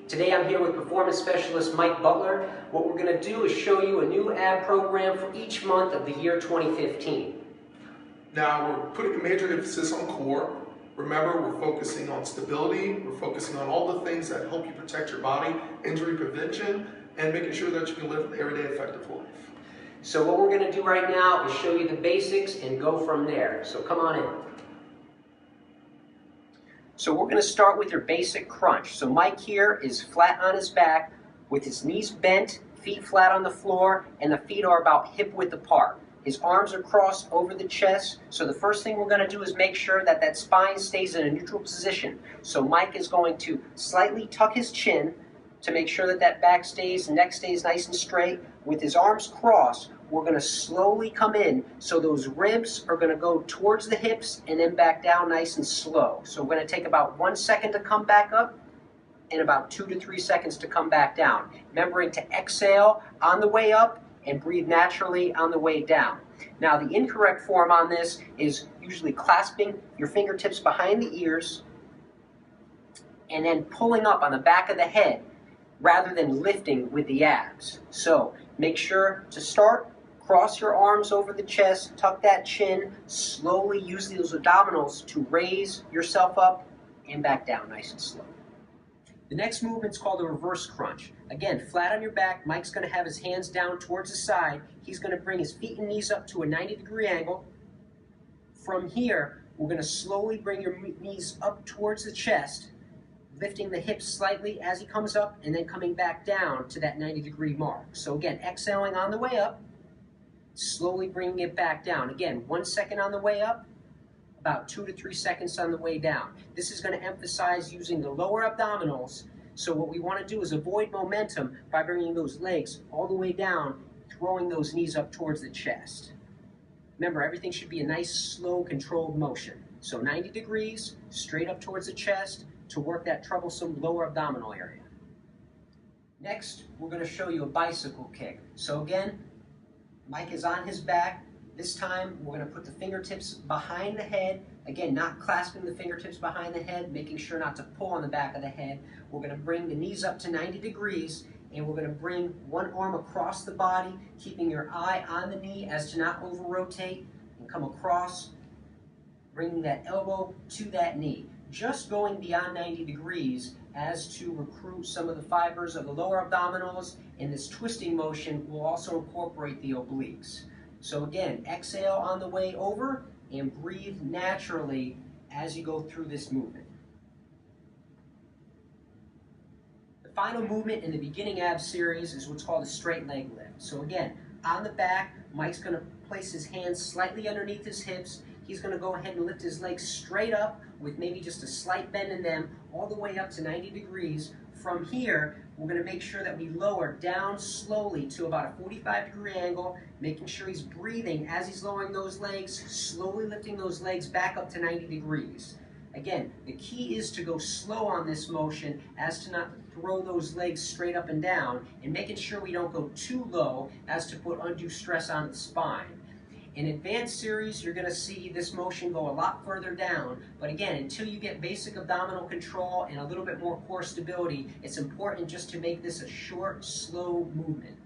Today I'm here with performance specialist Mike Butler. What we're going to do is show you a new ab program for each month of the year 2015. Now we're putting a major emphasis on core. Remember, we're focusing on stability, we're focusing on all the things that help you protect your body, injury prevention, and making sure that you can live an everyday effective life. So what we're going to do right now is show you the basics and go from there. So come on in. So we're going to start with your basic crunch. So Mike here is flat on his back with his knees bent, feet flat on the floor, and the feet are about hip width apart. His arms are crossed over the chest. So the first thing we're going to do is make sure that that spine stays in a neutral position. So Mike is going to slightly tuck his chin to make sure that that back stays, neck stays nice and straight. With his arms crossed, we're going to slowly come in, so those ribs are going to go towards the hips and then back down nice and slow. So we're going to take about 1 second to come back up and about 2 to 3 seconds to come back down. Remembering to exhale on the way up and breathe naturally on the way down. Now the incorrect form on this is usually clasping your fingertips behind the ears and then pulling up on the back of the head rather than lifting with the abs. So make sure to start. Cross your arms over the chest, tuck that chin, slowly use those abdominals to raise yourself up and back down nice and slow. The next movement is called a reverse crunch. Again, flat on your back, Mike's going to have his hands down towards the side. He's going to bring his feet and knees up to a 90-degree angle. From here, we're going to slowly bring your knees up towards the chest, lifting the hips slightly as he comes up and then coming back down to that 90-degree mark. So again, exhaling on the way up, slowly bringing it back down. Again, 1 second on the way up, about 2 to 3 seconds on the way down. This is going to emphasize using the lower abdominals. So what we want to do is avoid momentum by bringing those legs all the way down, throwing those knees up towards the chest. Remember, everything should be a nice, slow, controlled motion. So 90 degrees, straight up towards the chest to work that troublesome lower abdominal area. Next, we're going to show you a bicycle kick. So again, Mike is on his back. This time, we're going to put the fingertips behind the head. Again, not clasping the fingertips behind the head, making sure not to pull on the back of the head. We're going to bring the knees up to 90 degrees, and we're going to bring one arm across the body, keeping your eye on the knee as to not over-rotate, and come across, bringing that elbow to that knee. Just going beyond 90 degrees as to recruit some of the fibers of the lower abdominals, and this twisting motion will also incorporate the obliques. So again, exhale on the way over and breathe naturally as you go through this movement. The final movement in the beginning ab series is what's called a straight leg lift. So again, on the back, Mike's going to place his hands slightly underneath his hips. He's going to go ahead and lift his legs straight up with maybe just a slight bend in them all the way up to 90 degrees. From here, we're going to make sure that we lower down slowly to about a 45-degree angle, making sure he's breathing as he's lowering those legs, slowly lifting those legs back up to 90 degrees. Again, the key is to go slow on this motion as to not throw those legs straight up and down, and making sure we don't go too low as to put undue stress on the spine. In advanced series, you're going to see this motion go a lot further down, but again, until you get basic abdominal control and a little bit more core stability, it's important just to make this a short, slow movement.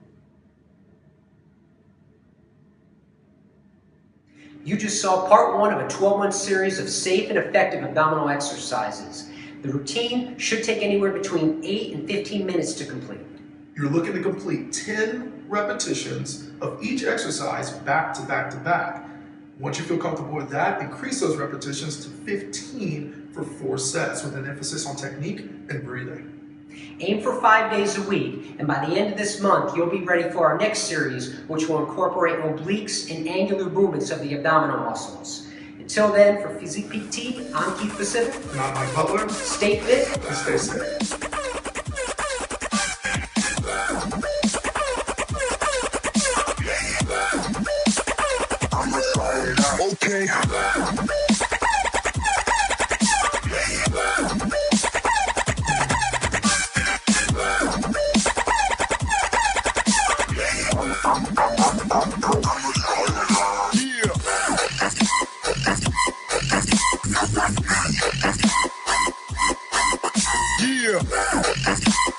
You just saw part 1 of a 12-month series of safe and effective abdominal exercises. The routine should take anywhere between 8 and 15 minutes to complete. You're looking to complete 10 repetitions of each exercise back to back to back. Once you feel comfortable with that, increase those repetitions to 15 for 4 sets with an emphasis on technique and breathing. Aim for 5 days a week, and by the end of this month, you'll be ready for our next series, which will incorporate obliques and angular movements of the abdominal muscles. Until then, for Physique PT, I'm Keith Pacific. And I'm Mike Butler. Stay fit and stay safe. Okay. Yeah.